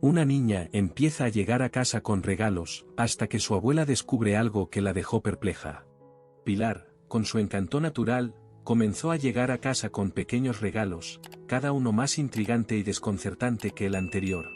Una niña empieza a llegar a casa con regalos, hasta que su abuela descubre algo que la dejó perpleja. Pilar, con su encanto natural, comenzó a llegar a casa con pequeños regalos, cada uno más intrigante y desconcertante que el anterior.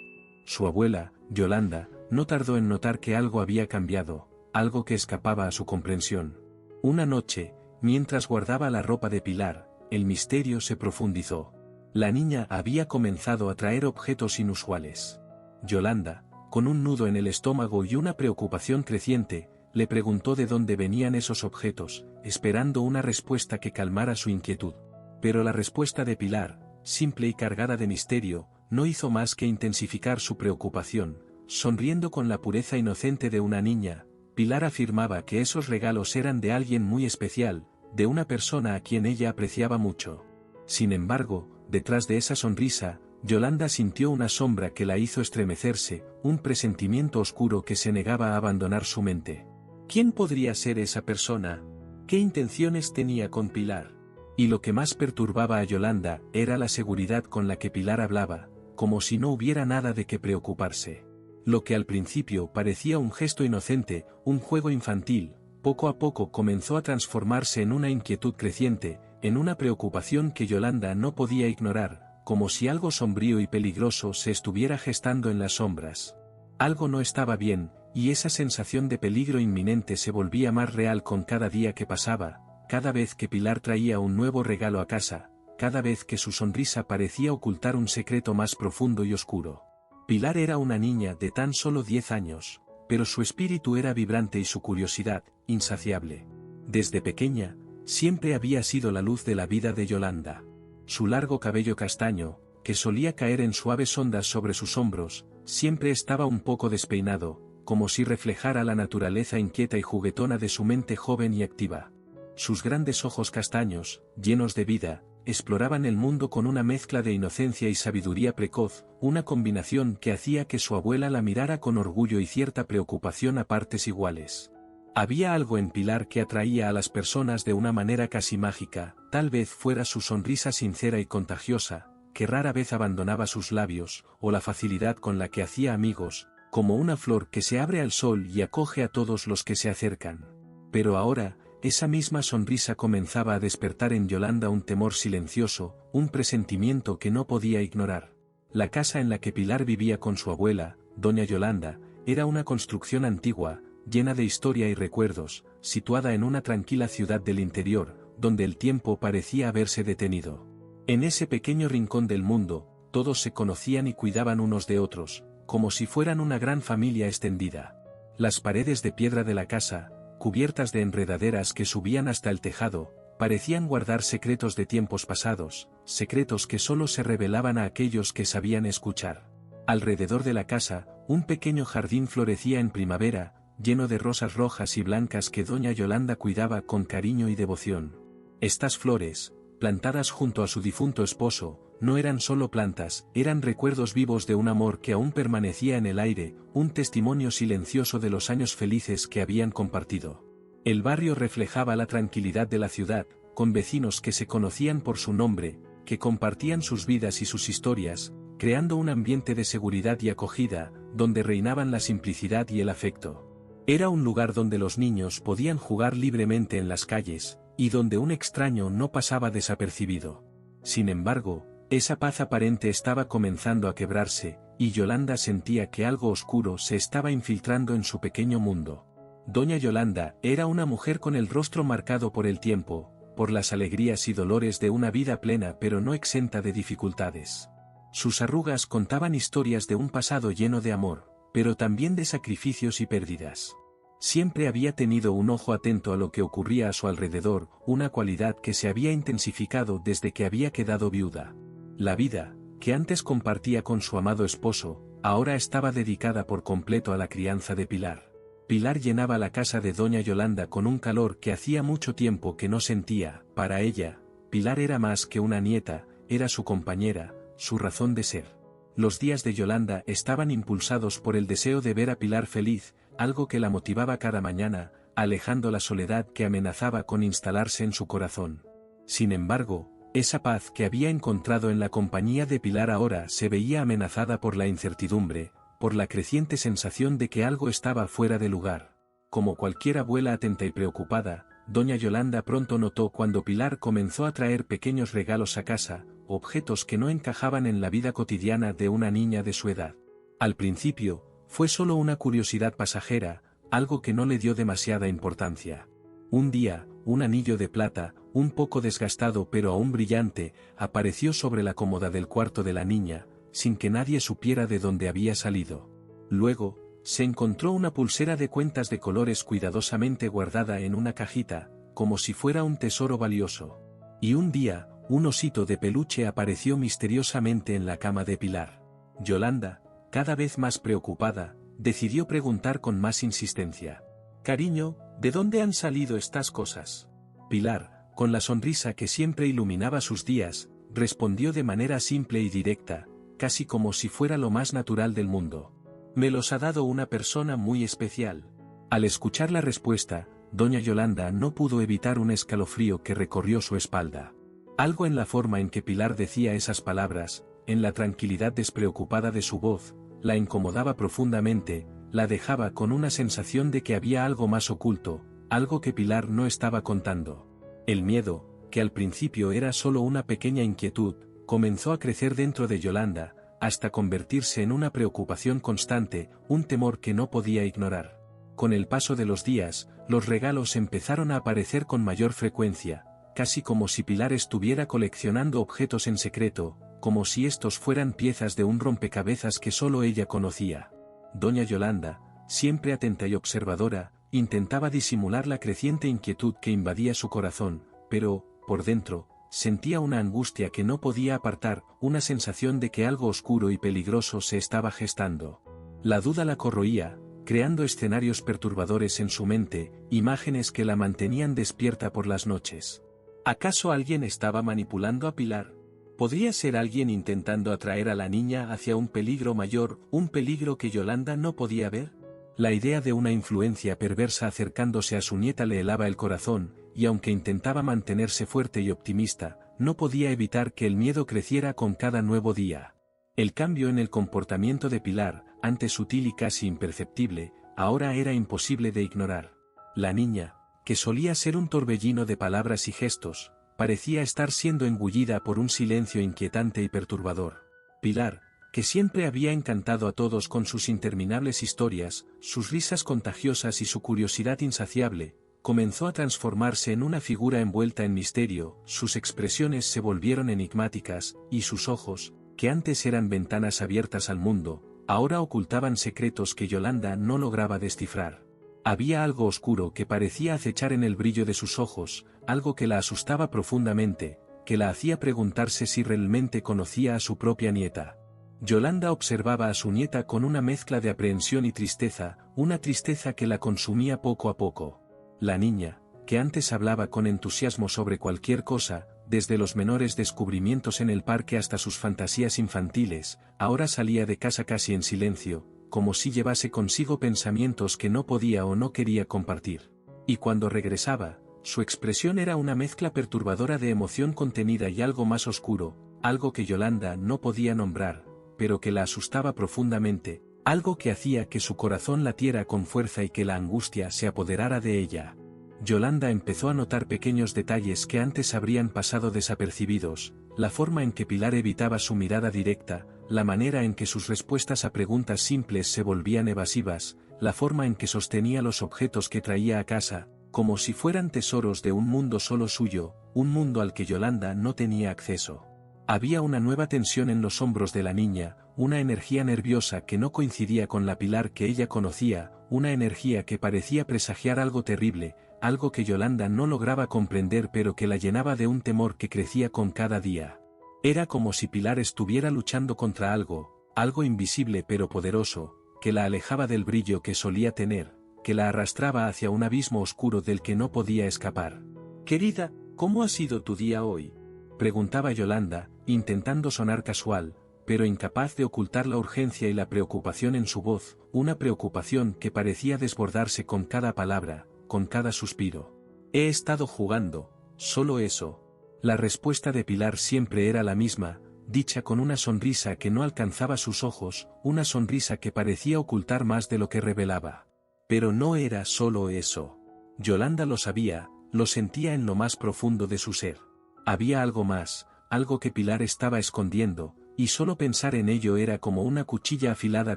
Su abuela, Yolanda, no tardó en notar que algo había cambiado, algo que escapaba a su comprensión. Una noche, mientras guardaba la ropa de Pilar, el misterio se profundizó. La niña había comenzado a traer objetos inusuales. Yolanda, con un nudo en el estómago y una preocupación creciente, le preguntó de dónde venían esos objetos, esperando una respuesta que calmara su inquietud. Pero la respuesta de Pilar, simple y cargada de misterio, no hizo más que intensificar su preocupación. Sonriendo con la pureza inocente de una niña, Pilar afirmaba que esos regalos eran de alguien muy especial, de una persona a quien ella apreciaba mucho. Sin embargo, detrás de esa sonrisa, Yolanda sintió una sombra que la hizo estremecerse, un presentimiento oscuro que se negaba a abandonar su mente. ¿Quién podría ser esa persona? ¿Qué intenciones tenía con Pilar? Y lo que más perturbaba a Yolanda era la seguridad con la que Pilar hablaba, como si no hubiera nada de qué preocuparse. Lo que al principio parecía un gesto inocente, un juego infantil, poco a poco comenzó a transformarse en una inquietud creciente, en una preocupación que Yolanda no podía ignorar, como si algo sombrío y peligroso se estuviera gestando en las sombras. Algo no estaba bien, y esa sensación de peligro inminente se volvía más real con cada día que pasaba, cada vez que Pilar traía un nuevo regalo a casa, cada vez que su sonrisa parecía ocultar un secreto más profundo y oscuro. Pilar era una niña de tan solo 10 años, pero su espíritu era vibrante y su curiosidad, insaciable. Desde pequeña, siempre había sido la luz de la vida de Yolanda. Su largo cabello castaño, que solía caer en suaves ondas sobre sus hombros, siempre estaba un poco despeinado, como si reflejara la naturaleza inquieta y juguetona de su mente joven y activa. Sus grandes ojos castaños, llenos de vida, exploraban el mundo con una mezcla de inocencia y sabiduría precoz, una combinación que hacía que su abuela la mirara con orgullo y cierta preocupación a partes iguales. Había algo en Pilar que atraía a las personas de una manera casi mágica, tal vez fuera su sonrisa sincera y contagiosa, que rara vez abandonaba sus labios, o la facilidad con la que hacía amigos, como una flor que se abre al sol y acoge a todos los que se acercan. Pero ahora, esa misma sonrisa comenzaba a despertar en Yolanda un temor silencioso, un presentimiento que no podía ignorar. La casa en la que Pilar vivía con su abuela, doña Yolanda, era una construcción antigua, llena de historia y recuerdos, situada en una tranquila ciudad del interior, donde el tiempo parecía haberse detenido. En ese pequeño rincón del mundo, todos se conocían y cuidaban unos de otros, como si fueran una gran familia extendida. Las paredes de piedra de la casa, cubiertas de enredaderas que subían hasta el tejado, parecían guardar secretos de tiempos pasados, secretos que solo se revelaban a aquellos que sabían escuchar. Alrededor de la casa, un pequeño jardín florecía en primavera, lleno de rosas rojas y blancas que doña Yolanda cuidaba con cariño y devoción. Estas flores, plantadas junto a su difunto esposo, no eran solo plantas, eran recuerdos vivos de un amor que aún permanecía en el aire, un testimonio silencioso de los años felices que habían compartido. El barrio reflejaba la tranquilidad de la ciudad, con vecinos que se conocían por su nombre, que compartían sus vidas y sus historias, creando un ambiente de seguridad y acogida, donde reinaban la simplicidad y el afecto. Era un lugar donde los niños podían jugar libremente en las calles, y donde un extraño no pasaba desapercibido. Sin embargo, esa paz aparente estaba comenzando a quebrarse, y Yolanda sentía que algo oscuro se estaba infiltrando en su pequeño mundo. Doña Yolanda era una mujer con el rostro marcado por el tiempo, por las alegrías y dolores de una vida plena pero no exenta de dificultades. Sus arrugas contaban historias de un pasado lleno de amor, pero también de sacrificios y pérdidas. Siempre había tenido un ojo atento a lo que ocurría a su alrededor, una cualidad que se había intensificado desde que había quedado viuda. La vida, que antes compartía con su amado esposo, ahora estaba dedicada por completo a la crianza de Pilar. Pilar llenaba la casa de doña Yolanda con un calor que hacía mucho tiempo que no sentía. Para ella, Pilar era más que una nieta, era su compañera, su razón de ser. Los días de Yolanda estaban impulsados por el deseo de ver a Pilar feliz, algo que la motivaba cada mañana, alejando la soledad que amenazaba con instalarse en su corazón. Sin embargo, esa paz que había encontrado en la compañía de Pilar ahora se veía amenazada por la incertidumbre, por la creciente sensación de que algo estaba fuera de lugar. Como cualquier abuela atenta y preocupada, doña Yolanda pronto notó cuando Pilar comenzó a traer pequeños regalos a casa, objetos que no encajaban en la vida cotidiana de una niña de su edad. Al principio, fue solo una curiosidad pasajera, algo que no le dio demasiada importancia. Un día, un anillo de plata, un poco desgastado pero aún brillante, apareció sobre la cómoda del cuarto de la niña, sin que nadie supiera de dónde había salido. Luego, se encontró una pulsera de cuentas de colores cuidadosamente guardada en una cajita, como si fuera un tesoro valioso. Y un día, un osito de peluche apareció misteriosamente en la cama de Pilar. Yolanda, cada vez más preocupada, decidió preguntar con más insistencia. «Cariño, ¿de dónde han salido estas cosas?» Pilar, con la sonrisa que siempre iluminaba sus días, respondió de manera simple y directa, casi como si fuera lo más natural del mundo. «Me los ha dado una persona muy especial». Al escuchar la respuesta, doña Yolanda no pudo evitar un escalofrío que recorrió su espalda. Algo en la forma en que Pilar decía esas palabras, en la tranquilidad despreocupada de su voz, la incomodaba profundamente, la dejaba con una sensación de que había algo más oculto, algo que Pilar no estaba contando. El miedo, que al principio era solo una pequeña inquietud, comenzó a crecer dentro de Yolanda, hasta convertirse en una preocupación constante, un temor que no podía ignorar. Con el paso de los días, los regalos empezaron a aparecer con mayor frecuencia, casi como si Pilar estuviera coleccionando objetos en secreto, como si estos fueran piezas de un rompecabezas que solo ella conocía. Doña Yolanda, siempre atenta y observadora, intentaba disimular la creciente inquietud que invadía su corazón, pero, por dentro, sentía una angustia que no podía apartar, una sensación de que algo oscuro y peligroso se estaba gestando. La duda la corroía, creando escenarios perturbadores en su mente, imágenes que la mantenían despierta por las noches. ¿Acaso alguien estaba manipulando a Pilar? ¿Podría ser alguien intentando atraer a la niña hacia un peligro mayor, un peligro que Yolanda no podía ver? La idea de una influencia perversa acercándose a su nieta le helaba el corazón, y aunque intentaba mantenerse fuerte y optimista, no podía evitar que el miedo creciera con cada nuevo día. El cambio en el comportamiento de Pilar, antes sutil y casi imperceptible, ahora era imposible de ignorar. La niña, que solía ser un torbellino de palabras y gestos, parecía estar siendo engullida por un silencio inquietante y perturbador. Pilar, que siempre había encantado a todos con sus interminables historias, sus risas contagiosas y su curiosidad insaciable, comenzó a transformarse en una figura envuelta en misterio, sus expresiones se volvieron enigmáticas, y sus ojos, que antes eran ventanas abiertas al mundo, ahora ocultaban secretos que Yolanda no lograba descifrar. Había algo oscuro que parecía acechar en el brillo de sus ojos, algo que la asustaba profundamente, que la hacía preguntarse si realmente conocía a su propia nieta. Yolanda observaba a su nieta con una mezcla de aprehensión y tristeza, una tristeza que la consumía poco a poco. La niña, que antes hablaba con entusiasmo sobre cualquier cosa, desde los menores descubrimientos en el parque hasta sus fantasías infantiles, ahora salía de casa casi en silencio, como si llevase consigo pensamientos que no podía o no quería compartir. Y cuando regresaba, su expresión era una mezcla perturbadora de emoción contenida y algo más oscuro, algo que Yolanda no podía nombrar, pero que la asustaba profundamente, algo que hacía que su corazón latiera con fuerza y que la angustia se apoderara de ella. Yolanda empezó a notar pequeños detalles que antes habrían pasado desapercibidos, la forma en que Pilar evitaba su mirada directa, la manera en que sus respuestas a preguntas simples se volvían evasivas, la forma en que sostenía los objetos que traía a casa, como si fueran tesoros de un mundo solo suyo, un mundo al que Yolanda no tenía acceso. Había una nueva tensión en los hombros de la niña, una energía nerviosa que no coincidía con la Pilar que ella conocía, una energía que parecía presagiar algo terrible, algo que Yolanda no lograba comprender pero que la llenaba de un temor que crecía con cada día. Era como si Pilar estuviera luchando contra algo, algo invisible pero poderoso, que la alejaba del brillo que solía tener, que la arrastraba hacia un abismo oscuro del que no podía escapar. «Querida, ¿cómo ha sido tu día hoy?», preguntaba Yolanda, intentando sonar casual, pero incapaz de ocultar la urgencia y la preocupación en su voz, una preocupación que parecía desbordarse con cada palabra, con cada suspiro. «He estado jugando, solo eso». La respuesta de Pilar siempre era la misma, dicha con una sonrisa que no alcanzaba sus ojos, una sonrisa que parecía ocultar más de lo que revelaba. Pero no era solo eso. Yolanda lo sabía, lo sentía en lo más profundo de su ser. Había algo más, algo que Pilar estaba escondiendo, y solo pensar en ello era como una cuchilla afilada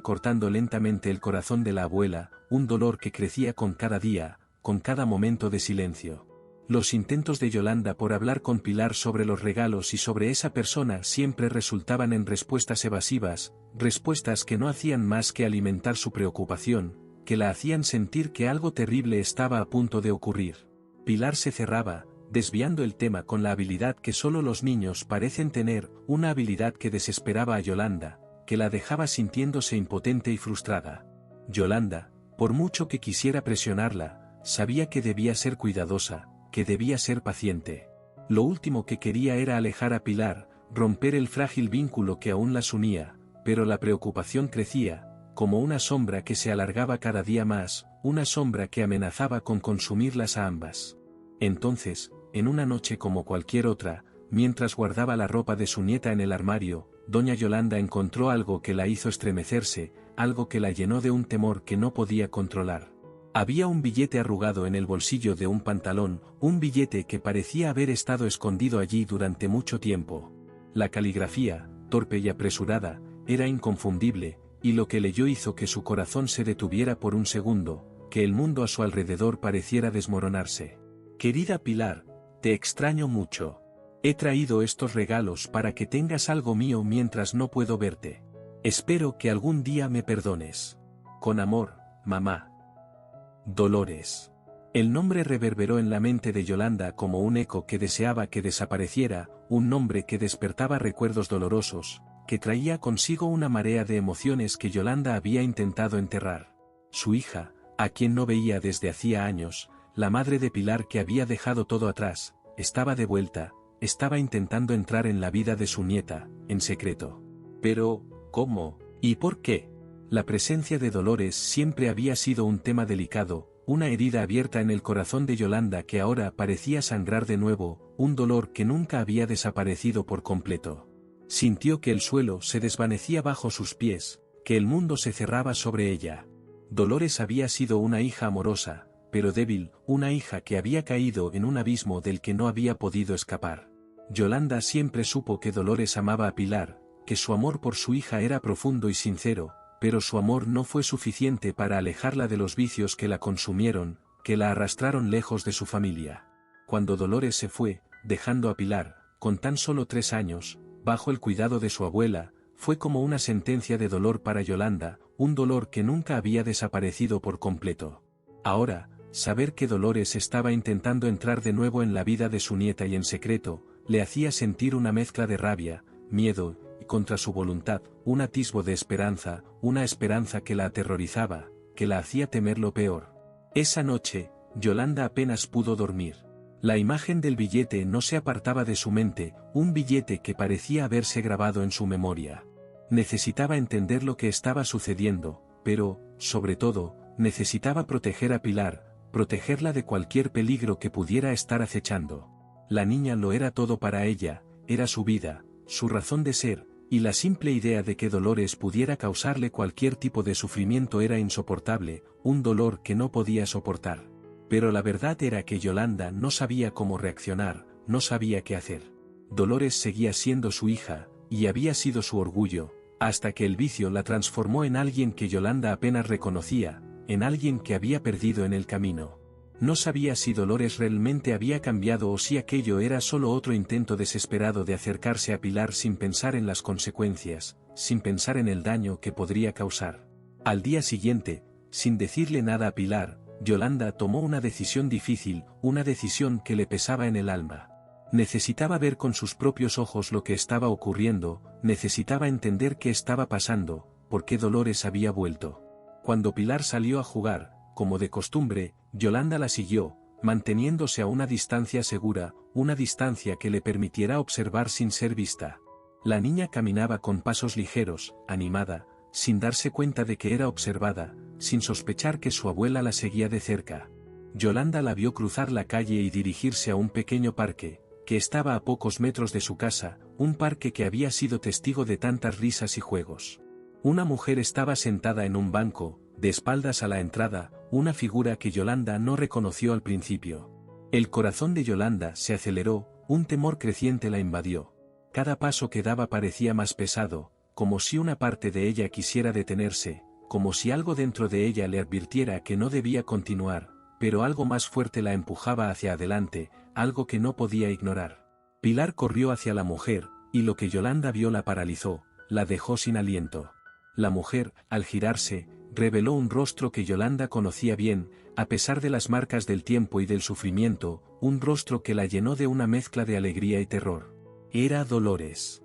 cortando lentamente el corazón de la abuela, un dolor que crecía con cada día, con cada momento de silencio. Los intentos de Yolanda por hablar con Pilar sobre los regalos y sobre esa persona siempre resultaban en respuestas evasivas, respuestas que no hacían más que alimentar su preocupación, que la hacían sentir que algo terrible estaba a punto de ocurrir. Pilar se cerraba, desviando el tema con la habilidad que solo los niños parecen tener, una habilidad que desesperaba a Yolanda, que la dejaba sintiéndose impotente y frustrada. Yolanda, por mucho que quisiera presionarla, sabía que debía ser cuidadosa, que debía ser paciente. Lo último que quería era alejar a Pilar, romper el frágil vínculo que aún las unía, pero la preocupación crecía, como una sombra que se alargaba cada día más, una sombra que amenazaba con consumirlas a ambas. Entonces, en una noche como cualquier otra, mientras guardaba la ropa de su nieta en el armario, doña Yolanda encontró algo que la hizo estremecerse, algo que la llenó de un temor que no podía controlar. Había un billete arrugado en el bolsillo de un pantalón, un billete que parecía haber estado escondido allí durante mucho tiempo. La caligrafía, torpe y apresurada, era inconfundible, y lo que leyó hizo que su corazón se detuviera por un segundo, que el mundo a su alrededor pareciera desmoronarse. Querida Pilar, te extraño mucho. He traído estos regalos para que tengas algo mío mientras no puedo verte. Espero que algún día me perdones. Con amor, mamá. Dolores. El nombre reverberó en la mente de Yolanda como un eco que deseaba que desapareciera, un nombre que despertaba recuerdos dolorosos, que traía consigo una marea de emociones que Yolanda había intentado enterrar. Su hija, a quien no veía desde hacía años, la madre de Pilar que había dejado todo atrás, estaba de vuelta, estaba intentando entrar en la vida de su nieta, en secreto. Pero, ¿cómo? ¿Y por qué? La presencia de Dolores siempre había sido un tema delicado, una herida abierta en el corazón de Yolanda que ahora parecía sangrar de nuevo, un dolor que nunca había desaparecido por completo. Sintió que el suelo se desvanecía bajo sus pies, que el mundo se cerraba sobre ella. Dolores había sido una hija amorosa, pero débil, una hija que había caído en un abismo del que no había podido escapar. Yolanda siempre supo que Dolores amaba a Pilar, que su amor por su hija era profundo y sincero, pero su amor no fue suficiente para alejarla de los vicios que la consumieron, que la arrastraron lejos de su familia. Cuando Dolores se fue, dejando a Pilar, con tan solo 3 años, bajo el cuidado de su abuela, fue como una sentencia de dolor para Yolanda, un dolor que nunca había desaparecido por completo. Ahora, saber que Dolores estaba intentando entrar de nuevo en la vida de su nieta y en secreto, le hacía sentir una mezcla de rabia, miedo, y contra su voluntad, un atisbo de esperanza, una esperanza que la aterrorizaba, que la hacía temer lo peor. Esa noche, Yolanda apenas pudo dormir. La imagen del billete no se apartaba de su mente, un billete que parecía haberse grabado en su memoria. Necesitaba entender lo que estaba sucediendo, pero, sobre todo, necesitaba proteger a Pilar, protegerla de cualquier peligro que pudiera estar acechando. La niña lo era todo para ella, era su vida, su razón de ser, y la simple idea de que Dolores pudiera causarle cualquier tipo de sufrimiento era insoportable, un dolor que no podía soportar. Pero la verdad era que Yolanda no sabía cómo reaccionar, no sabía qué hacer. Dolores seguía siendo su hija, y había sido su orgullo, hasta que el vicio la transformó en alguien que Yolanda apenas reconocía, en alguien que había perdido en el camino. No sabía si Dolores realmente había cambiado o si aquello era solo otro intento desesperado de acercarse a Pilar sin pensar en las consecuencias, sin pensar en el daño que podría causar. Al día siguiente, sin decirle nada a Pilar, Yolanda tomó una decisión difícil, una decisión que le pesaba en el alma. Necesitaba ver con sus propios ojos lo que estaba ocurriendo, necesitaba entender qué estaba pasando, por qué Dolores había vuelto. Cuando Pilar salió a jugar, como de costumbre, Yolanda la siguió, manteniéndose a una distancia segura, una distancia que le permitiera observar sin ser vista. La niña caminaba con pasos ligeros, animada, sin darse cuenta de que era observada, sin sospechar que su abuela la seguía de cerca. Yolanda la vio cruzar la calle y dirigirse a un pequeño parque, que estaba a pocos metros de su casa, un parque que había sido testigo de tantas risas y juegos. Una mujer estaba sentada en un banco, de espaldas a la entrada, una figura que Yolanda no reconoció al principio. El corazón de Yolanda se aceleró, un temor creciente la invadió. Cada paso que daba parecía más pesado, como si una parte de ella quisiera detenerse, como si algo dentro de ella le advirtiera que no debía continuar, pero algo más fuerte la empujaba hacia adelante, algo que no podía ignorar. Pilar corrió hacia la mujer, y lo que Yolanda vio la paralizó, la dejó sin aliento. La mujer, al girarse, reveló un rostro que Yolanda conocía bien, a pesar de las marcas del tiempo y del sufrimiento, un rostro que la llenó de una mezcla de alegría y terror. Era Dolores.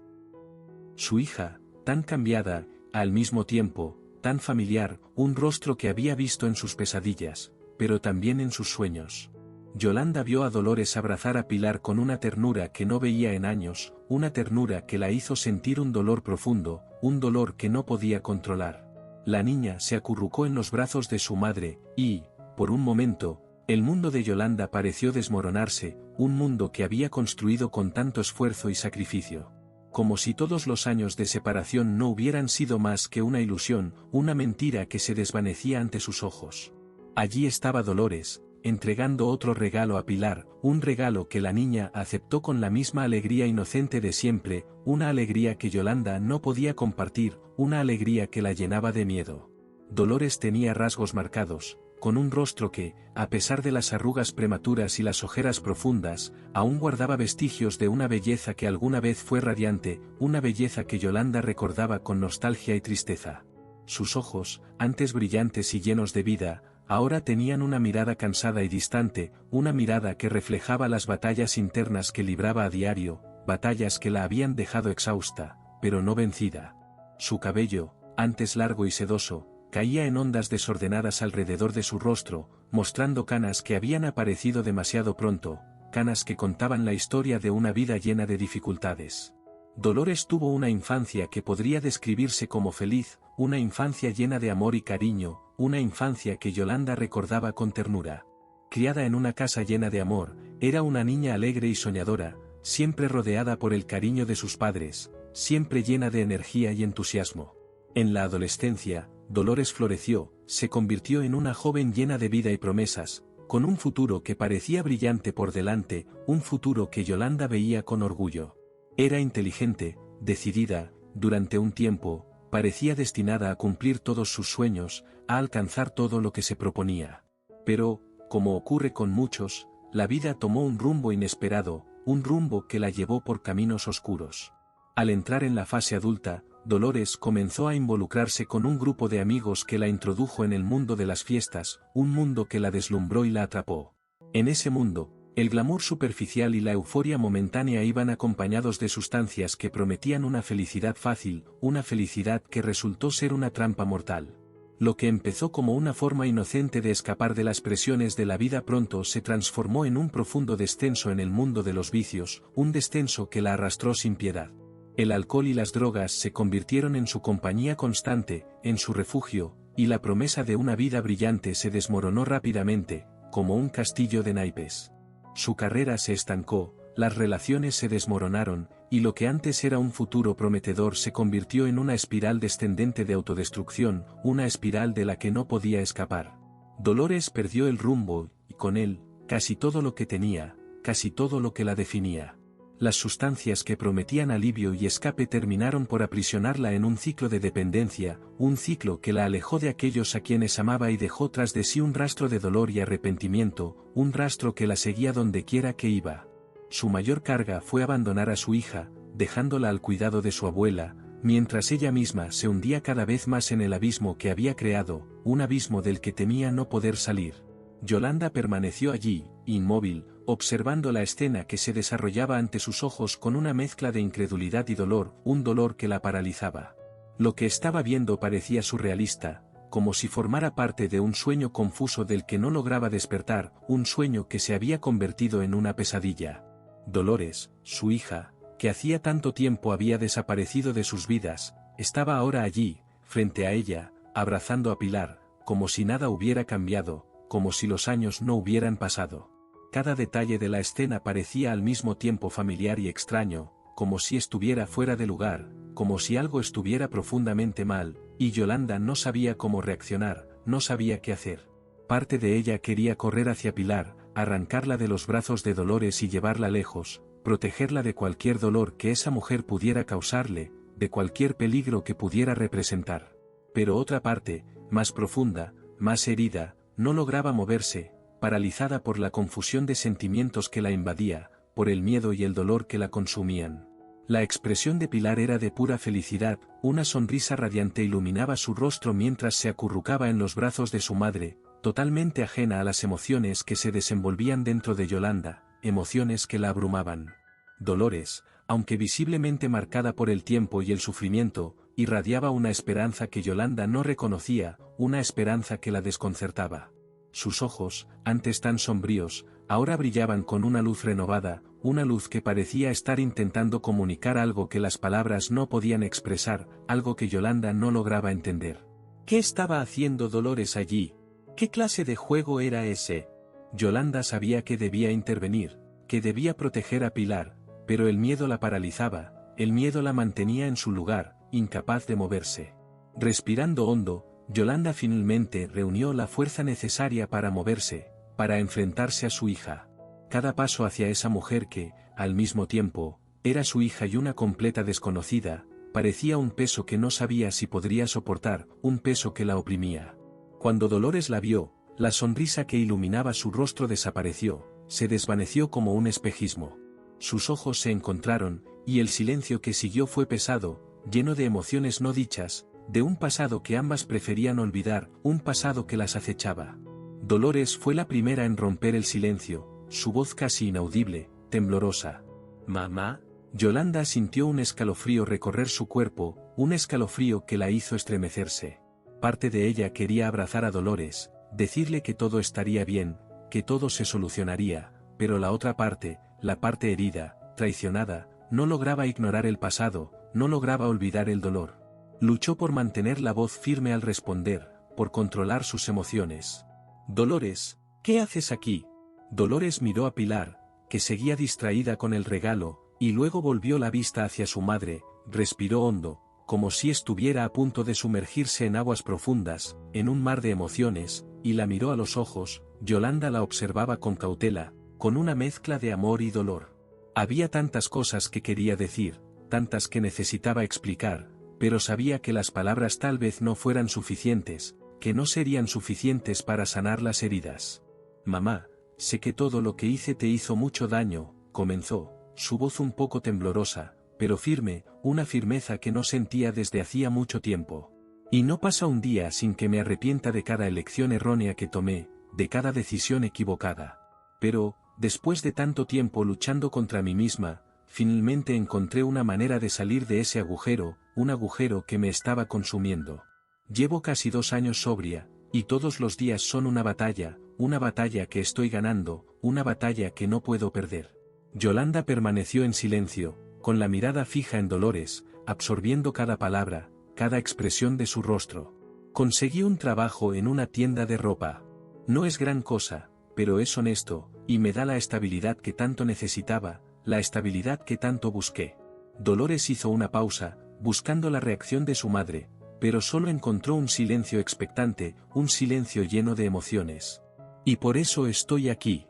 Su hija, tan cambiada, al mismo tiempo, tan familiar, un rostro que había visto en sus pesadillas, pero también en sus sueños. Yolanda vio a Dolores abrazar a Pilar con una ternura que no veía en años, una ternura que la hizo sentir un dolor profundo, un dolor que no podía controlar. La niña se acurrucó en los brazos de su madre, y, por un momento, el mundo de Yolanda pareció desmoronarse, un mundo que había construido con tanto esfuerzo y sacrificio. Como si todos los años de separación no hubieran sido más que una ilusión, una mentira que se desvanecía ante sus ojos. Allí estaba Dolores, entregando otro regalo a Pilar, un regalo que la niña aceptó con la misma alegría inocente de siempre, una alegría que Yolanda no podía compartir, una alegría que la llenaba de miedo. Dolores tenía rasgos marcados, con un rostro que, a pesar de las arrugas prematuras y las ojeras profundas, aún guardaba vestigios de una belleza que alguna vez fue radiante, una belleza que Yolanda recordaba con nostalgia y tristeza. Sus ojos, antes brillantes y llenos de vida, ahora tenían una mirada cansada y distante, una mirada que reflejaba las batallas internas que libraba a diario, batallas que la habían dejado exhausta, pero no vencida. Su cabello, antes largo y sedoso, caía en ondas desordenadas alrededor de su rostro, mostrando canas que habían aparecido demasiado pronto, canas que contaban la historia de una vida llena de dificultades. Dolores tuvo una infancia que podría describirse como feliz, una infancia llena de amor y cariño, una infancia que Yolanda recordaba con ternura. Criada en una casa llena de amor, era una niña alegre y soñadora, siempre rodeada por el cariño de sus padres, siempre llena de energía y entusiasmo. En la adolescencia, Dolores floreció, se convirtió en una joven llena de vida y promesas, con un futuro que parecía brillante por delante, un futuro que Yolanda veía con orgullo. Era inteligente, decidida, durante un tiempo, parecía destinada a cumplir todos sus sueños, a alcanzar todo lo que se proponía. Pero, como ocurre con muchos, la vida tomó un rumbo inesperado, un rumbo que la llevó por caminos oscuros. Al entrar en la fase adulta, Dolores comenzó a involucrarse con un grupo de amigos que la introdujo en el mundo de las fiestas, un mundo que la deslumbró y la atrapó. En ese mundo, el glamour superficial y la euforia momentánea iban acompañados de sustancias que prometían una felicidad fácil, una felicidad que resultó ser una trampa mortal. Lo que empezó como una forma inocente de escapar de las presiones de la vida pronto se transformó en un profundo descenso en el mundo de los vicios, un descenso que la arrastró sin piedad. El alcohol y las drogas se convirtieron en su compañía constante, en su refugio, y la promesa de una vida brillante se desmoronó rápidamente, como un castillo de naipes. Su carrera se estancó, las relaciones se desmoronaron, y lo que antes era un futuro prometedor se convirtió en una espiral descendente de autodestrucción, una espiral de la que no podía escapar. Dolores perdió el rumbo, y con él, casi todo lo que tenía, casi todo lo que la definía. Las sustancias que prometían alivio y escape terminaron por aprisionarla en un ciclo de dependencia, un ciclo que la alejó de aquellos a quienes amaba y dejó tras de sí un rastro de dolor y arrepentimiento, un rastro que la seguía donde quiera que iba. Su mayor carga fue abandonar a su hija, dejándola al cuidado de su abuela, mientras ella misma se hundía cada vez más en el abismo que había creado, un abismo del que temía no poder salir. Yolanda permaneció allí, inmóvil, observando la escena que se desarrollaba ante sus ojos con una mezcla de incredulidad y dolor, un dolor que la paralizaba. Lo que estaba viendo parecía surrealista, como si formara parte de un sueño confuso del que no lograba despertar, un sueño que se había convertido en una pesadilla. Dolores, su hija, que hacía tanto tiempo había desaparecido de sus vidas, estaba ahora allí, frente a ella, abrazando a Pilar, como si nada hubiera cambiado, como si los años no hubieran pasado. cada detalle de la escena parecía al mismo tiempo familiar y extraño, como si estuviera fuera de lugar, como si algo estuviera profundamente mal, y Yolanda no sabía cómo reaccionar, no sabía qué hacer. Parte de ella quería correr hacia Pilar, arrancarla de los brazos de Dolores y llevarla lejos, protegerla de cualquier dolor que esa mujer pudiera causarle, de cualquier peligro que pudiera representar. Pero otra parte, más profunda, más herida, no lograba moverse, paralizada por la confusión de sentimientos que la invadía, por el miedo y el dolor que la consumían. La expresión de Pilar era de pura felicidad, una sonrisa radiante iluminaba su rostro mientras se acurrucaba en los brazos de su madre, totalmente ajena a las emociones que se desenvolvían dentro de Yolanda, emociones que la abrumaban. Dolores, aunque visiblemente marcada por el tiempo y el sufrimiento, irradiaba una esperanza que Yolanda no reconocía, una esperanza que la desconcertaba. Sus ojos, antes tan sombríos, ahora brillaban con una luz renovada, una luz que parecía estar intentando comunicar algo que las palabras no podían expresar, algo que Yolanda no lograba entender. ¿Qué estaba haciendo Dolores allí? ¿Qué clase de juego era ese? Yolanda sabía que debía intervenir, que debía proteger a Pilar, pero el miedo la paralizaba, el miedo la mantenía en su lugar, incapaz de moverse. Respirando hondo, Yolanda finalmente reunió la fuerza necesaria para moverse, para enfrentarse a su hija. Cada paso hacia esa mujer que, al mismo tiempo, era su hija y una completa desconocida, parecía un peso que no sabía si podría soportar, un peso que la oprimía. Cuando Dolores la vio, la sonrisa que iluminaba su rostro desapareció, se desvaneció como un espejismo. Sus ojos se encontraron, y el silencio que siguió fue pesado, lleno de emociones no dichas, de un pasado que ambas preferían olvidar, un pasado que las acechaba. Dolores fue la primera en romper el silencio, su voz casi inaudible, temblorosa. «¿Mamá?» Yolanda sintió un escalofrío recorrer su cuerpo, un escalofrío que la hizo estremecerse. Parte de ella quería abrazar a Dolores, decirle que todo estaría bien, que todo se solucionaría, pero la otra parte, la parte herida, traicionada, no lograba ignorar el pasado, no lograba olvidar el dolor. Luchó por mantener la voz firme al responder, por controlar sus emociones. «Dolores, ¿qué haces aquí?» Dolores miró a Pilar, que seguía distraída con el regalo, y luego volvió la vista hacia su madre, respiró hondo, como si estuviera a punto de sumergirse en aguas profundas, en un mar de emociones, y la miró a los ojos. Yolanda la observaba con cautela, con una mezcla de amor y dolor. Había tantas cosas que quería decir, tantas que necesitaba explicar, pero sabía que las palabras tal vez no fueran suficientes, que no serían suficientes para sanar las heridas. «Mamá, sé que todo lo que hice te hizo mucho daño», comenzó, su voz un poco temblorosa, pero firme, una firmeza que no sentía desde hacía mucho tiempo. «Y no pasa un día sin que me arrepienta de cada elección errónea que tomé, de cada decisión equivocada. Pero, después de tanto tiempo luchando contra mí misma, finalmente encontré una manera de salir de ese agujero, un agujero que me estaba consumiendo. Llevo casi 2 años sobria, y todos los días son una batalla que estoy ganando, una batalla que no puedo perder». Yolanda permaneció en silencio, con la mirada fija en Dolores, absorbiendo cada palabra, cada expresión de su rostro. «Conseguí un trabajo en una tienda de ropa. No es gran cosa, pero es honesto, y me da la estabilidad que tanto necesitaba, la estabilidad que tanto busqué». Dolores hizo una pausa, buscando la reacción de su madre, pero solo encontró un silencio expectante, un silencio lleno de emociones. «Y por eso estoy aquí.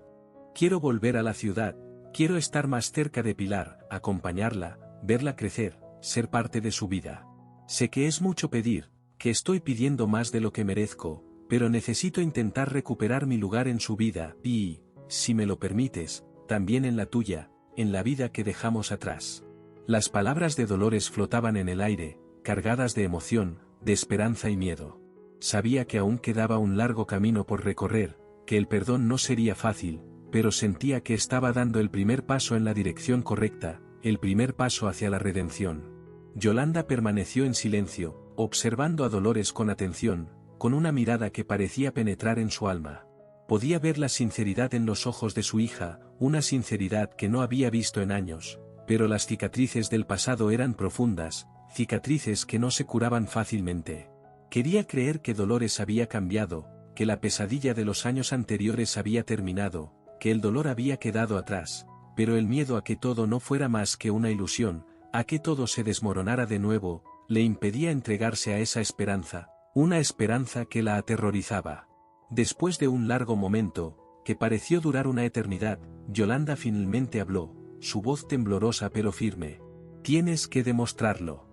Quiero volver a la ciudad, quiero estar más cerca de Pilar, acompañarla, verla crecer, ser parte de su vida. Sé que es mucho pedir, que estoy pidiendo más de lo que merezco, pero necesito intentar recuperar mi lugar en su vida y, si me lo permites, también en la tuya, en la vida que dejamos atrás». Las palabras de Dolores flotaban en el aire, cargadas de emoción, de esperanza y miedo. Sabía que aún quedaba un largo camino por recorrer, que el perdón no sería fácil, pero sentía que estaba dando el primer paso en la dirección correcta, el primer paso hacia la redención. Yolanda permaneció en silencio, observando a Dolores con atención, con una mirada que parecía penetrar en su alma. Podía ver la sinceridad en los ojos de su hija, una sinceridad que no había visto en años, pero las cicatrices del pasado eran profundas, cicatrices que no se curaban fácilmente. Quería creer que Dolores había cambiado, que la pesadilla de los años anteriores había terminado, que el dolor había quedado atrás, pero el miedo a que todo no fuera más que una ilusión, a que todo se desmoronara de nuevo, le impedía entregarse a esa esperanza, una esperanza que la aterrorizaba. Después de un largo momento, que pareció durar una eternidad, Yolanda finalmente habló, su voz temblorosa pero firme. «Tienes que demostrarlo.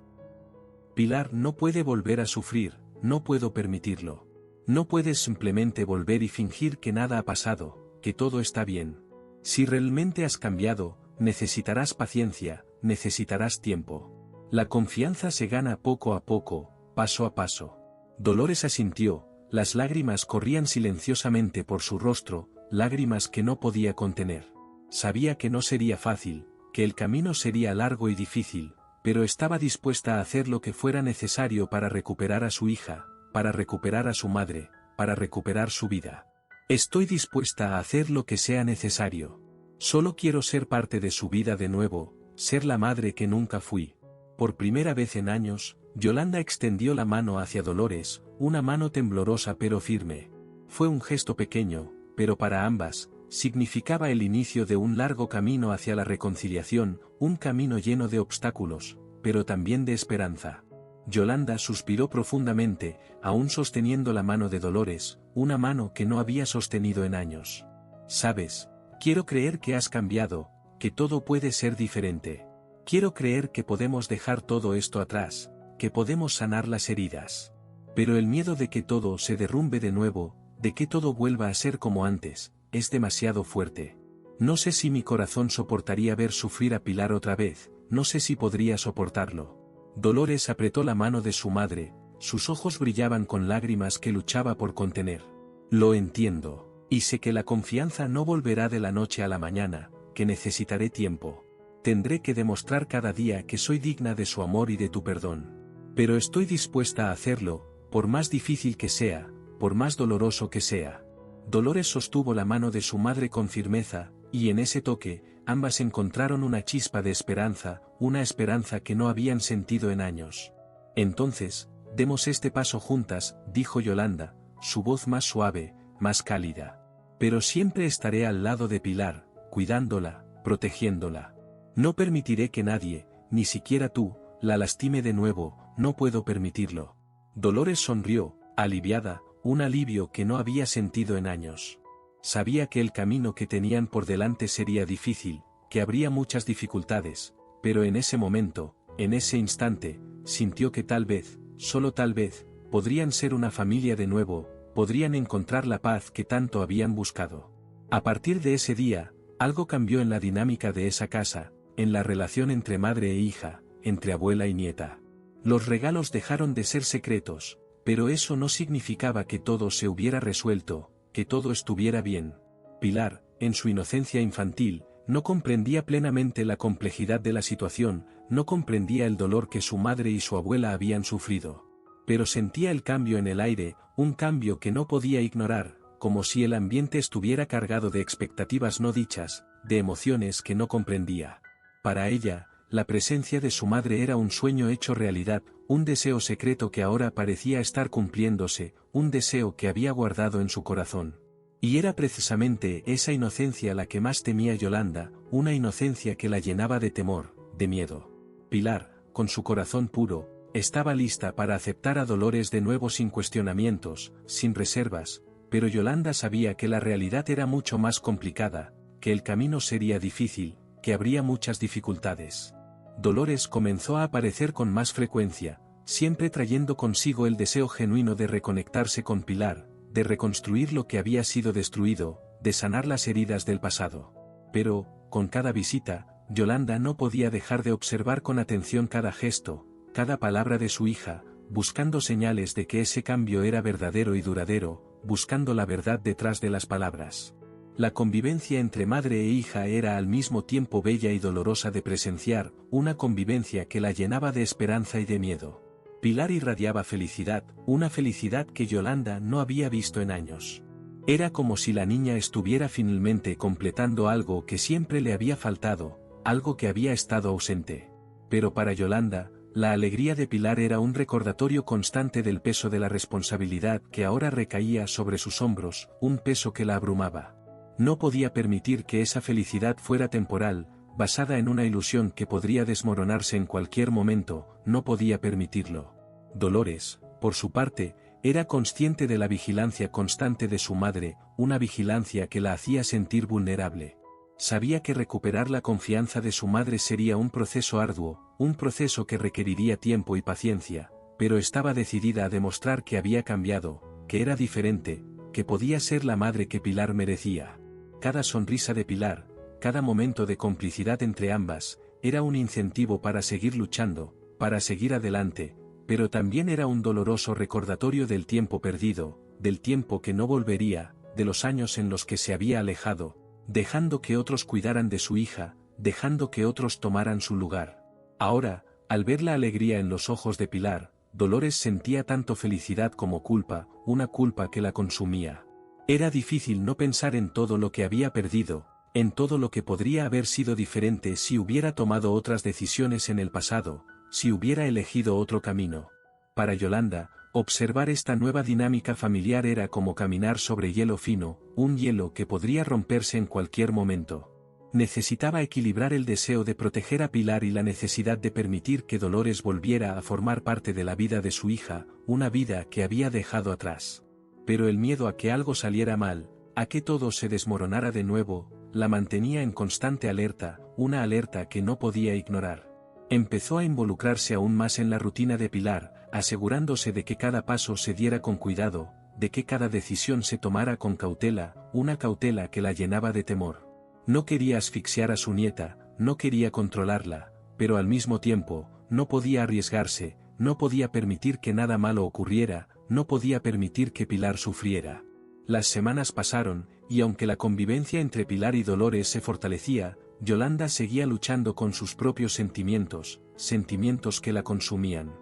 Pilar no puede volver a sufrir, no puedo permitirlo. No puedes simplemente volver y fingir que nada ha pasado, que todo está bien. Si realmente has cambiado, necesitarás paciencia, necesitarás tiempo. La confianza se gana poco a poco, paso a paso». Dolores asintió, las lágrimas corrían silenciosamente por su rostro, lágrimas que no podía contener. Sabía que no sería fácil, que el camino sería largo y difícil, pero estaba dispuesta a hacer lo que fuera necesario para recuperar a su hija, para recuperar a su madre, para recuperar su vida. «Estoy dispuesta a hacer lo que sea necesario. Solo quiero ser parte de su vida de nuevo, ser la madre que nunca fui». Por primera vez en años, Yolanda extendió la mano hacia Dolores, una mano temblorosa pero firme. Fue un gesto pequeño, pero para ambas, significaba el inicio de un largo camino hacia la reconciliación, un camino lleno de obstáculos, pero también de esperanza. Yolanda suspiró profundamente, aún sosteniendo la mano de Dolores, una mano que no había sostenido en años. «Sabes, quiero creer que has cambiado, que todo puede ser diferente. Quiero creer que podemos dejar todo esto atrás, que podemos sanar las heridas. Pero el miedo de que todo se derrumbe de nuevo, de que todo vuelva a ser como antes, es demasiado fuerte. No sé si mi corazón soportaría ver sufrir a Pilar otra vez, no sé si podría soportarlo». Dolores apretó la mano de su madre, sus ojos brillaban con lágrimas que luchaba por contener. «Lo entiendo, y sé que la confianza no volverá de la noche a la mañana, que necesitaré tiempo. Tendré que demostrar cada día que soy digna de su amor y de tu perdón. Pero estoy dispuesta a hacerlo, por más difícil que sea, por más doloroso que sea». Dolores sostuvo la mano de su madre con firmeza, y en ese toque, ambas encontraron una chispa de esperanza, una esperanza que no habían sentido en años. «Entonces, demos este paso juntas», dijo Yolanda, su voz más suave, más cálida. «Pero siempre estaré al lado de Pilar, cuidándola, protegiéndola. No permitiré que nadie, ni siquiera tú, la lastime de nuevo, no puedo permitirlo». Dolores sonrió, aliviada, un alivio que no había sentido en años. Sabía que el camino que tenían por delante sería difícil, que habría muchas dificultades, pero en ese momento, en ese instante, sintió que tal vez, solo tal vez, podrían ser una familia de nuevo, podrían encontrar la paz que tanto habían buscado. A partir de ese día, algo cambió en la dinámica de esa casa, en la relación entre madre e hija, entre abuela y nieta. Los regalos dejaron de ser secretos, pero eso no significaba que todo se hubiera resuelto, que todo estuviera bien. Pilar, en su inocencia infantil, no comprendía plenamente la complejidad de la situación, no comprendía el dolor que su madre y su abuela habían sufrido. Pero sentía el cambio en el aire, un cambio que no podía ignorar, como si el ambiente estuviera cargado de expectativas no dichas, de emociones que no comprendía. Para ella, la presencia de su madre era un sueño hecho realidad, un deseo secreto que ahora parecía estar cumpliéndose, un deseo que había guardado en su corazón. Y era precisamente esa inocencia la que más temía Yolanda, una inocencia que la llenaba de temor, de miedo. Pilar, con su corazón puro, estaba lista para aceptar a Dolores de nuevo sin cuestionamientos, sin reservas, pero Yolanda sabía que la realidad era mucho más complicada, que el camino sería difícil, que habría muchas dificultades. Dolores comenzó a aparecer con más frecuencia, siempre trayendo consigo el deseo genuino de reconectarse con Pilar, de reconstruir lo que había sido destruido, de sanar las heridas del pasado. Pero, con cada visita, Yolanda no podía dejar de observar con atención cada gesto, cada palabra de su hija, buscando señales de que ese cambio era verdadero y duradero, buscando la verdad detrás de las palabras. La convivencia entre madre e hija era al mismo tiempo bella y dolorosa de presenciar, una convivencia que la llenaba de esperanza y de miedo. Pilar irradiaba felicidad, una felicidad que Yolanda no había visto en años. Era como si la niña estuviera finalmente completando algo que siempre le había faltado, algo que había estado ausente. Pero para Yolanda, la alegría de Pilar era un recordatorio constante del peso de la responsabilidad que ahora recaía sobre sus hombros, un peso que la abrumaba. No podía permitir que esa felicidad fuera temporal, basada en una ilusión que podría desmoronarse en cualquier momento, no podía permitirlo. Dolores, por su parte, era consciente de la vigilancia constante de su madre, una vigilancia que la hacía sentir vulnerable. Sabía que recuperar la confianza de su madre sería un proceso arduo, un proceso que requeriría tiempo y paciencia, pero estaba decidida a demostrar que había cambiado, que era diferente, que podía ser la madre que Pilar merecía. Cada sonrisa de Pilar, cada momento de complicidad entre ambas, era un incentivo para seguir luchando, para seguir adelante, pero también era un doloroso recordatorio del tiempo perdido, del tiempo que no volvería, de los años en los que se había alejado, dejando que otros cuidaran de su hija, dejando que otros tomaran su lugar. Ahora, al ver la alegría en los ojos de Pilar, Dolores sentía tanto felicidad como culpa, una culpa que la consumía. Era difícil no pensar en todo lo que había perdido, en todo lo que podría haber sido diferente si hubiera tomado otras decisiones en el pasado, si hubiera elegido otro camino. Para Yolanda, observar esta nueva dinámica familiar era como caminar sobre hielo fino, un hielo que podría romperse en cualquier momento. Necesitaba equilibrar el deseo de proteger a Pilar y la necesidad de permitir que Dolores volviera a formar parte de la vida de su hija, una vida que había dejado atrás. Pero el miedo a que algo saliera mal, a que todo se desmoronara de nuevo, la mantenía en constante alerta, una alerta que no podía ignorar. Empezó a involucrarse aún más en la rutina de Pilar, asegurándose de que cada paso se diera con cuidado, de que cada decisión se tomara con cautela, una cautela que la llenaba de temor. No quería asfixiar a su nieta, no quería controlarla, pero al mismo tiempo, no podía arriesgarse, no podía permitir que nada malo ocurriera, no podía permitir que Pilar sufriera. Las semanas pasaron, y aunque la convivencia entre Pilar y Dolores se fortalecía, Yolanda seguía luchando con sus propios sentimientos, sentimientos que la consumían.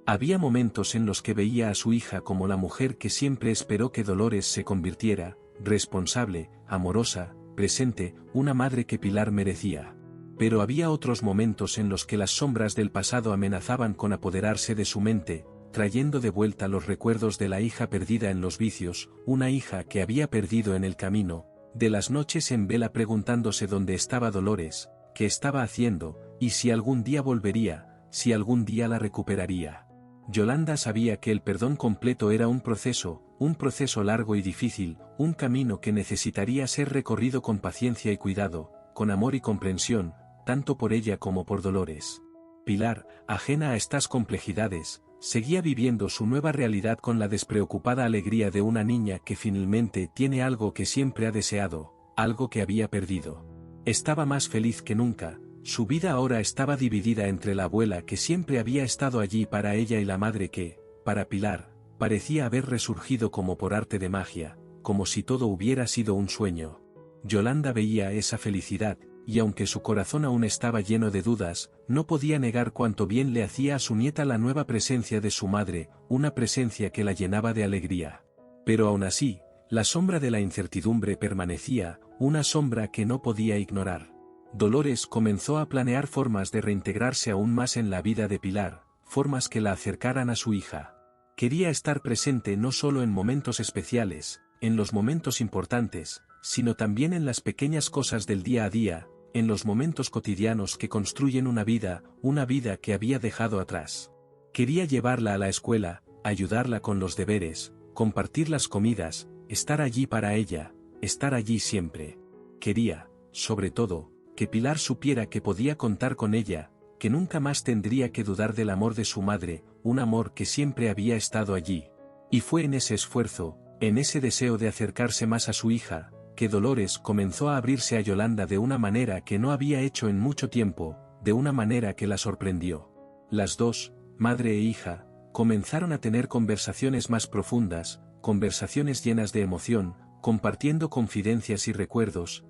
Había momentos en los que veía a su hija como la mujer que siempre esperó que Dolores se convirtiera, responsable, amorosa, presente, una madre que Pilar merecía. Pero había otros momentos en los que las sombras del pasado amenazaban con apoderarse de su mente, trayendo de vuelta los recuerdos de la hija perdida en los vicios, una hija que había perdido en el camino, de las noches en vela preguntándose dónde estaba Dolores, qué estaba haciendo, y si algún día volvería, si algún día la recuperaría. Yolanda sabía que el perdón completo era un proceso largo y difícil, un camino que necesitaría ser recorrido con paciencia y cuidado, con amor y comprensión, tanto por ella como por Dolores. Pilar, ajena a estas complejidades, seguía viviendo su nueva realidad con la despreocupada alegría de una niña que finalmente tiene algo que siempre ha deseado, algo que había perdido. Estaba más feliz que nunca, su vida ahora estaba dividida entre la abuela que siempre había estado allí para ella y la madre que, para Pilar, parecía haber resurgido como por arte de magia, como si todo hubiera sido un sueño. Yolanda veía esa felicidad, y aunque su corazón aún estaba lleno de dudas, no podía negar cuánto bien le hacía a su nieta la nueva presencia de su madre, una presencia que la llenaba de alegría. Pero aún así, la sombra de la incertidumbre permanecía, una sombra que no podía ignorar. Dolores comenzó a planear formas de reintegrarse aún más en la vida de Pilar, formas que la acercaran a su hija. Quería estar presente no solo en momentos especiales, en los momentos importantes, sino también en las pequeñas cosas del día a día, en los momentos cotidianos que construyen una vida que había dejado atrás. Quería llevarla a la escuela, ayudarla con los deberes, compartir las comidas, estar allí para ella, estar allí siempre. Quería, sobre todo, que Pilar supiera que podía contar con ella, que nunca más tendría que dudar del amor de su madre, un amor que siempre había estado allí. Y fue en ese esfuerzo, en ese deseo de acercarse más a su hija, que Dolores comenzó a abrirse a Yolanda de una manera que no había hecho en mucho tiempo, de una manera que la sorprendió. Las dos, madre e hija, comenzaron a tener conversaciones más profundas, conversaciones llenas de emoción, compartiendo confidencias y recuerdos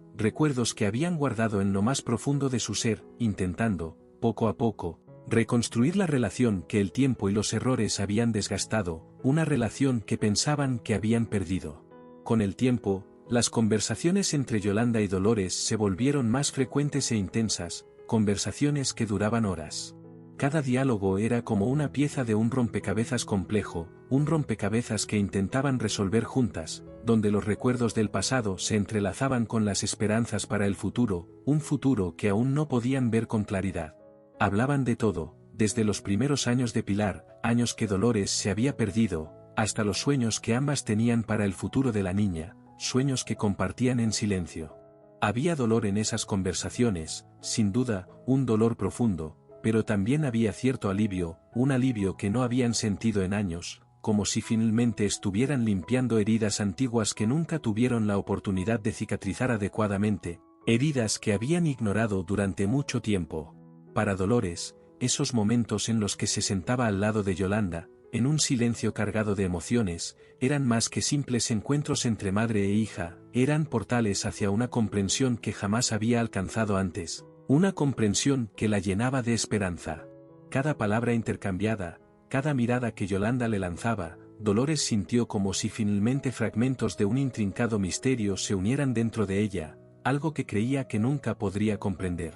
que habían guardado en lo más profundo de su ser, intentando, poco a poco, reconstruir la relación que el tiempo y los errores habían desgastado, una relación que pensaban que habían perdido. Con el tiempo, las conversaciones entre Yolanda y Dolores se volvieron más frecuentes e intensas, conversaciones que duraban horas. Cada diálogo era como una pieza de un rompecabezas complejo, un rompecabezas que intentaban resolver juntas, donde los recuerdos del pasado se entrelazaban con las esperanzas para el futuro, un futuro que aún no podían ver con claridad. Hablaban de todo, desde los primeros años de Pilar, años que Dolores se había perdido, hasta los sueños que ambas tenían para el futuro de la niña, sueños que compartían en silencio. Había dolor en esas conversaciones, sin duda, un dolor profundo, pero también había cierto alivio, un alivio que no habían sentido en años, como si finalmente estuvieran limpiando heridas antiguas que nunca tuvieron la oportunidad de cicatrizar adecuadamente, heridas que habían ignorado durante mucho tiempo. Para Dolores, esos momentos en los que se sentaba al lado de Yolanda, en un silencio cargado de emociones, eran más que simples encuentros entre madre e hija, eran portales hacia una comprensión que jamás había alcanzado antes, una comprensión que la llenaba de esperanza. Cada palabra intercambiada, cada mirada que Yolanda le lanzaba, Dolores sintió como si finalmente fragmentos de un intrincado misterio se unieran dentro de ella, algo que creía que nunca podría comprender.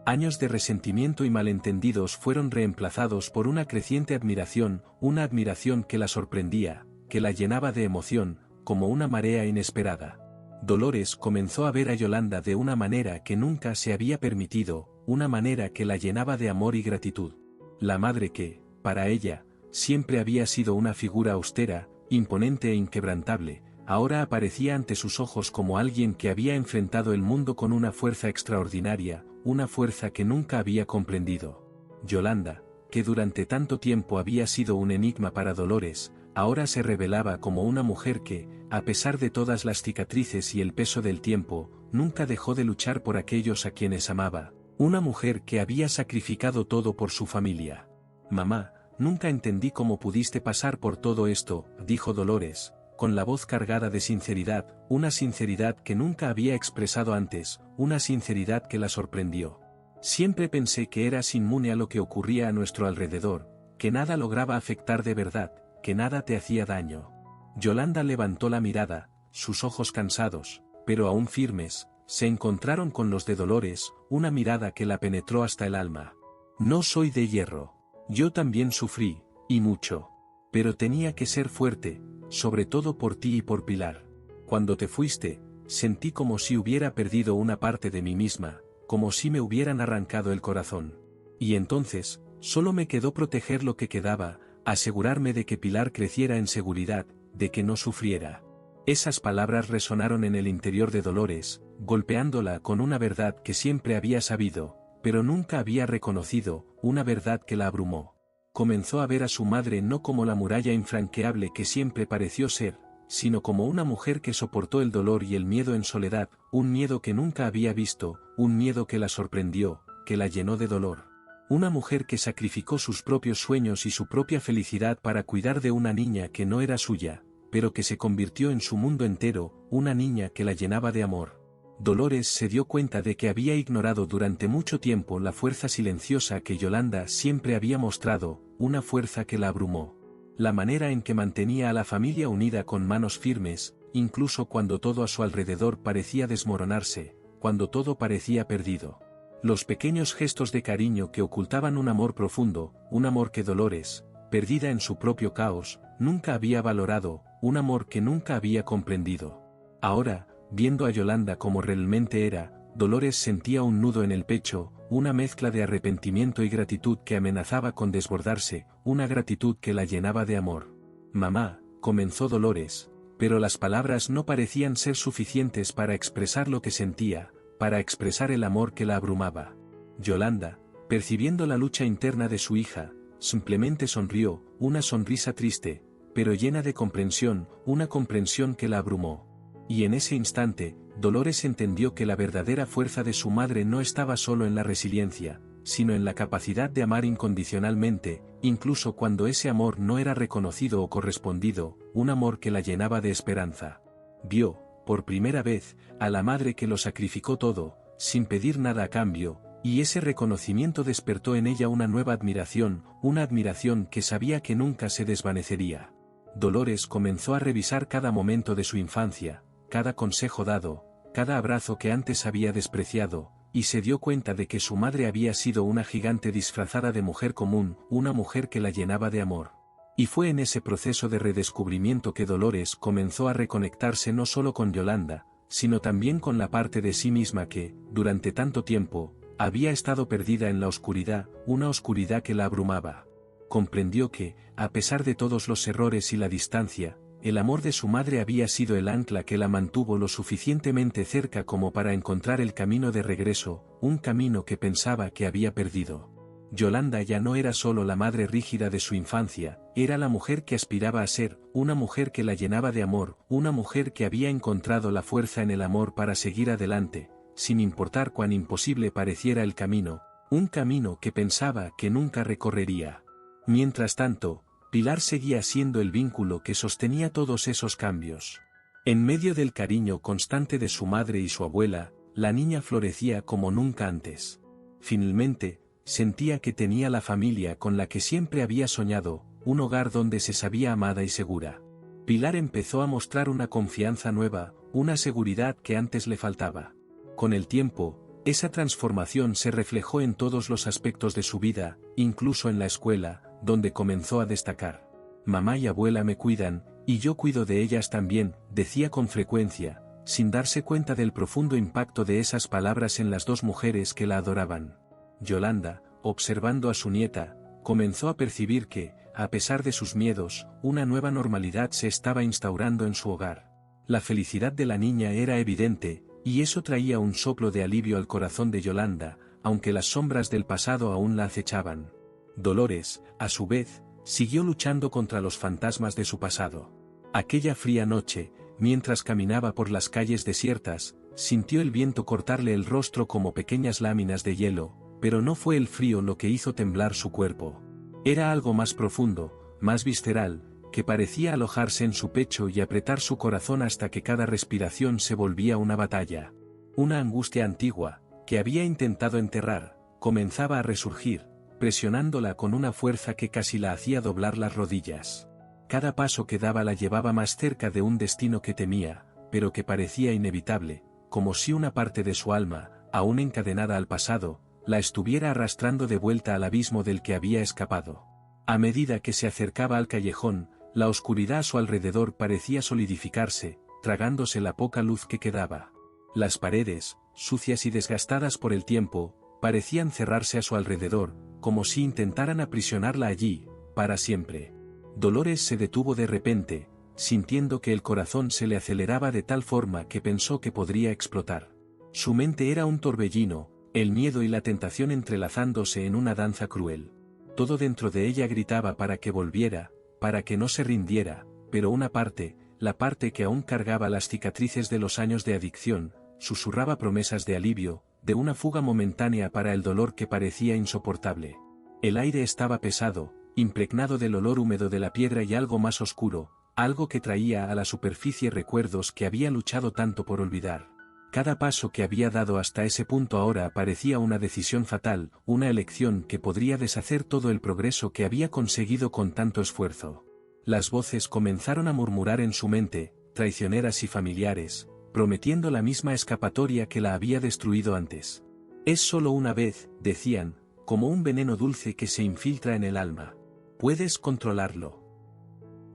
Años de resentimiento y malentendidos fueron reemplazados por una creciente admiración, una admiración que la sorprendía, que la llenaba de emoción, como una marea inesperada. Dolores comenzó a ver a Yolanda de una manera que nunca se había permitido, una manera que la llenaba de amor y gratitud. La madre que, para ella, siempre había sido una figura austera, imponente e inquebrantable, ahora aparecía ante sus ojos como alguien que había enfrentado el mundo con una fuerza extraordinaria, una fuerza que nunca había comprendido. Yolanda, que durante tanto tiempo había sido un enigma para Dolores, ahora se revelaba como una mujer que, a pesar de todas las cicatrices y el peso del tiempo, nunca dejó de luchar por aquellos a quienes amaba, una mujer que había sacrificado todo por su familia. «Mamá, nunca entendí cómo pudiste pasar por todo esto», dijo Dolores, con la voz cargada de sinceridad, una sinceridad que nunca había expresado antes, una sinceridad que la sorprendió. «Siempre pensé que eras inmune a lo que ocurría a nuestro alrededor, que nada lograba afectar de verdad, que nada te hacía daño». Yolanda levantó la mirada, sus ojos cansados, pero aún firmes, se encontraron con los de Dolores, una mirada que la penetró hasta el alma. «No soy de hierro. Yo también sufrí, y mucho. Pero tenía que ser fuerte, sobre todo por ti y por Pilar. Cuando te fuiste, sentí como si hubiera perdido una parte de mí misma, como si me hubieran arrancado el corazón. Y entonces, solo me quedó proteger lo que quedaba, asegurarme de que Pilar creciera en seguridad, de que no sufriera». Esas palabras resonaron en el interior de Dolores, golpeándola con una verdad que siempre había sabido, pero nunca había reconocido, una verdad que la abrumó. Comenzó a ver a su madre no como la muralla infranqueable que siempre pareció ser, sino como una mujer que soportó el dolor y el miedo en soledad, un miedo que nunca había visto, un miedo que la sorprendió, que la llenó de dolor. Una mujer que sacrificó sus propios sueños y su propia felicidad para cuidar de una niña que no era suya, pero que se convirtió en su mundo entero, una niña que la llenaba de amor. Dolores se dio cuenta de que había ignorado durante mucho tiempo la fuerza silenciosa que Yolanda siempre había mostrado, una fuerza que la abrumó. La manera en que mantenía a la familia unida con manos firmes, incluso cuando todo a su alrededor parecía desmoronarse, cuando todo parecía perdido. Los pequeños gestos de cariño que ocultaban un amor profundo, un amor que Dolores, perdida en su propio caos, nunca había valorado, un amor que nunca había comprendido. Ahora, viendo a Yolanda como realmente era, Dolores sentía un nudo en el pecho, una mezcla de arrepentimiento y gratitud que amenazaba con desbordarse, una gratitud que la llenaba de amor. «Mamá», comenzó Dolores, pero las palabras no parecían ser suficientes para expresar lo que sentía, para expresar el amor que la abrumaba. Yolanda, percibiendo la lucha interna de su hija, simplemente sonrió, una sonrisa triste, pero llena de comprensión, una comprensión que la abrumó. Y en ese instante, Dolores entendió que la verdadera fuerza de su madre no estaba solo en la resiliencia, sino en la capacidad de amar incondicionalmente, incluso cuando ese amor no era reconocido o correspondido, un amor que la llenaba de esperanza. Vio, por primera vez, a la madre que lo sacrificó todo, sin pedir nada a cambio, y ese reconocimiento despertó en ella una nueva admiración, una admiración que sabía que nunca se desvanecería. Dolores comenzó a revisar cada momento de su infancia, cada consejo dado, cada abrazo que antes había despreciado, y se dio cuenta de que su madre había sido una gigante disfrazada de mujer común, una mujer que la llenaba de amor. Y fue en ese proceso de redescubrimiento que Dolores comenzó a reconectarse no solo con Yolanda, sino también con la parte de sí misma que, durante tanto tiempo, había estado perdida en la oscuridad, una oscuridad que la abrumaba. Comprendió que, a pesar de todos los errores y la distancia, el amor de su madre había sido el ancla que la mantuvo lo suficientemente cerca como para encontrar el camino de regreso, un camino que pensaba que había perdido. Yolanda ya no era solo la madre rígida de su infancia, era la mujer que aspiraba a ser, una mujer que la llenaba de amor, una mujer que había encontrado la fuerza en el amor para seguir adelante, sin importar cuán imposible pareciera el camino, un camino que pensaba que nunca recorrería. Mientras tanto, Pilar seguía siendo el vínculo que sostenía todos esos cambios. En medio del cariño constante de su madre y su abuela, la niña florecía como nunca antes. Finalmente, sentía que tenía la familia con la que siempre había soñado, un hogar donde se sabía amada y segura. Pilar empezó a mostrar una confianza nueva, una seguridad que antes le faltaba. Con el tiempo, esa transformación se reflejó en todos los aspectos de su vida, incluso en la escuela, donde comenzó a destacar. Mamá y abuela me cuidan, y yo cuido de ellas también, decía con frecuencia, sin darse cuenta del profundo impacto de esas palabras en las dos mujeres que la adoraban. Yolanda, observando a su nieta, comenzó a percibir que, a pesar de sus miedos, una nueva normalidad se estaba instaurando en su hogar. La felicidad de la niña era evidente, y eso traía un soplo de alivio al corazón de Yolanda, aunque las sombras del pasado aún la acechaban. Dolores, a su vez, siguió luchando contra los fantasmas de su pasado. Aquella fría noche, mientras caminaba por las calles desiertas, sintió el viento cortarle el rostro como pequeñas láminas de hielo, pero no fue el frío lo que hizo temblar su cuerpo. Era algo más profundo, más visceral, que parecía alojarse en su pecho y apretar su corazón hasta que cada respiración se volvía una batalla. Una angustia antigua, que había intentado enterrar, comenzaba a resurgir, presionándola con una fuerza que casi la hacía doblar las rodillas. Cada paso que daba la llevaba más cerca de un destino que temía, pero que parecía inevitable, como si una parte de su alma, aún encadenada al pasado, la estuviera arrastrando de vuelta al abismo del que había escapado. A medida que se acercaba al callejón, la oscuridad a su alrededor parecía solidificarse, tragándose la poca luz que quedaba. Las paredes, sucias y desgastadas por el tiempo, parecían cerrarse a su alrededor, como si intentaran aprisionarla allí, para siempre. Dolores se detuvo de repente, sintiendo que el corazón se le aceleraba de tal forma que pensó que podría explotar. Su mente era un torbellino, el miedo y la tentación entrelazándose en una danza cruel. Todo dentro de ella gritaba para que volviera, para que no se rindiera, pero una parte, la parte que aún cargaba las cicatrices de los años de adicción, susurraba promesas de alivio, de una fuga momentánea para el dolor que parecía insoportable. El aire estaba pesado, impregnado del olor húmedo de la piedra y algo más oscuro, algo que traía a la superficie recuerdos que había luchado tanto por olvidar. Cada paso que había dado hasta ese punto ahora parecía una decisión fatal, una elección que podría deshacer todo el progreso que había conseguido con tanto esfuerzo. Las voces comenzaron a murmurar en su mente, traicioneras y familiares, prometiendo la misma escapatoria que la había destruido antes. Es solo una vez, decían, como un veneno dulce que se infiltra en el alma. Puedes controlarlo.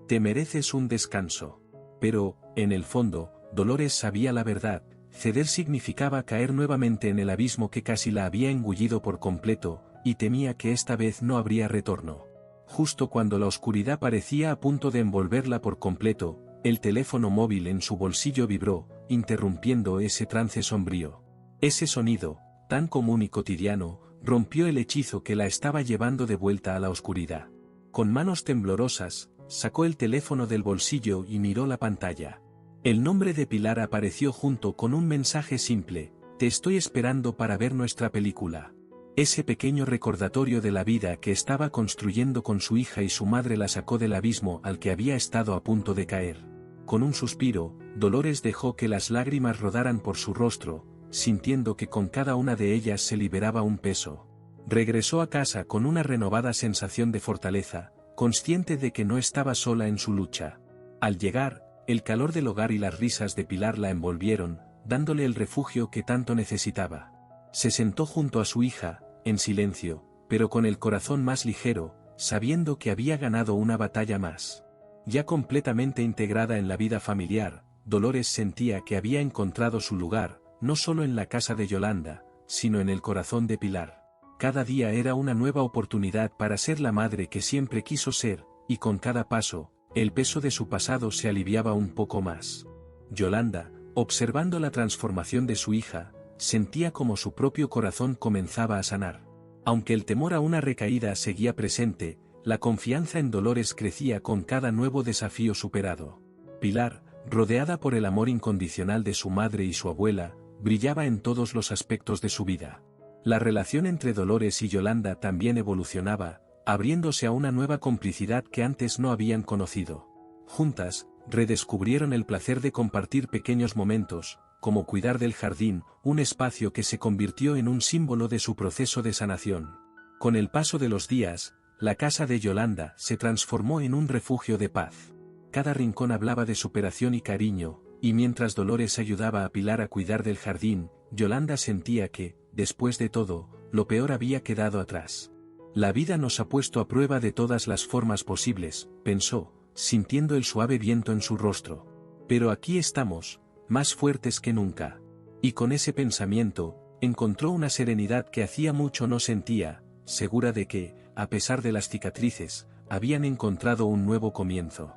Te mereces un descanso. Pero, en el fondo, Dolores sabía la verdad. Ceder significaba caer nuevamente en el abismo que casi la había engullido por completo, y temía que esta vez no habría retorno. Justo cuando la oscuridad parecía a punto de envolverla por completo, el teléfono móvil en su bolsillo vibró, interrumpiendo ese trance sombrío. Ese sonido, tan común y cotidiano, rompió el hechizo que la estaba llevando de vuelta a la oscuridad. Con manos temblorosas, sacó el teléfono del bolsillo y miró la pantalla. El nombre de Pilar apareció junto con un mensaje simple: te estoy esperando para ver nuestra película. Ese pequeño recordatorio de la vida que estaba construyendo con su hija y su madre la sacó del abismo al que había estado a punto de caer. Con un suspiro, Dolores dejó que las lágrimas rodaran por su rostro, sintiendo que con cada una de ellas se liberaba un peso. Regresó a casa con una renovada sensación de fortaleza, consciente de que no estaba sola en su lucha. Al llegar, el calor del hogar y las risas de Pilar la envolvieron, dándole el refugio que tanto necesitaba. Se sentó junto a su hija, en silencio, pero con el corazón más ligero, sabiendo que había ganado una batalla más. Ya completamente integrada en la vida familiar, Dolores sentía que había encontrado su lugar, no solo en la casa de Yolanda, sino en el corazón de Pilar. Cada día era una nueva oportunidad para ser la madre que siempre quiso ser, y con cada paso, el peso de su pasado se aliviaba un poco más. Yolanda, observando la transformación de su hija, sentía como su propio corazón comenzaba a sanar. Aunque el temor a una recaída seguía presente, la confianza en Dolores crecía con cada nuevo desafío superado. Pilar, rodeada por el amor incondicional de su madre y su abuela, brillaba en todos los aspectos de su vida. La relación entre Dolores y Yolanda también evolucionaba, abriéndose a una nueva complicidad que antes no habían conocido. Juntas, redescubrieron el placer de compartir pequeños momentos, como cuidar del jardín, un espacio que se convirtió en un símbolo de su proceso de sanación. Con el paso de los días, la casa de Yolanda se transformó en un refugio de paz. Cada rincón hablaba de superación y cariño, y mientras Dolores ayudaba a Pilar a cuidar del jardín, Yolanda sentía que, después de todo, lo peor había quedado atrás. La vida nos ha puesto a prueba de todas las formas posibles, pensó, sintiendo el suave viento en su rostro. Pero aquí estamos, más fuertes que nunca. Y con ese pensamiento, encontró una serenidad que hacía mucho no sentía, segura de que, a pesar de las cicatrices, habían encontrado un nuevo comienzo.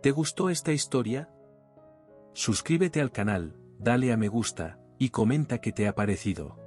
¿Te gustó esta historia? Suscríbete al canal, dale a me gusta, y comenta qué te ha parecido.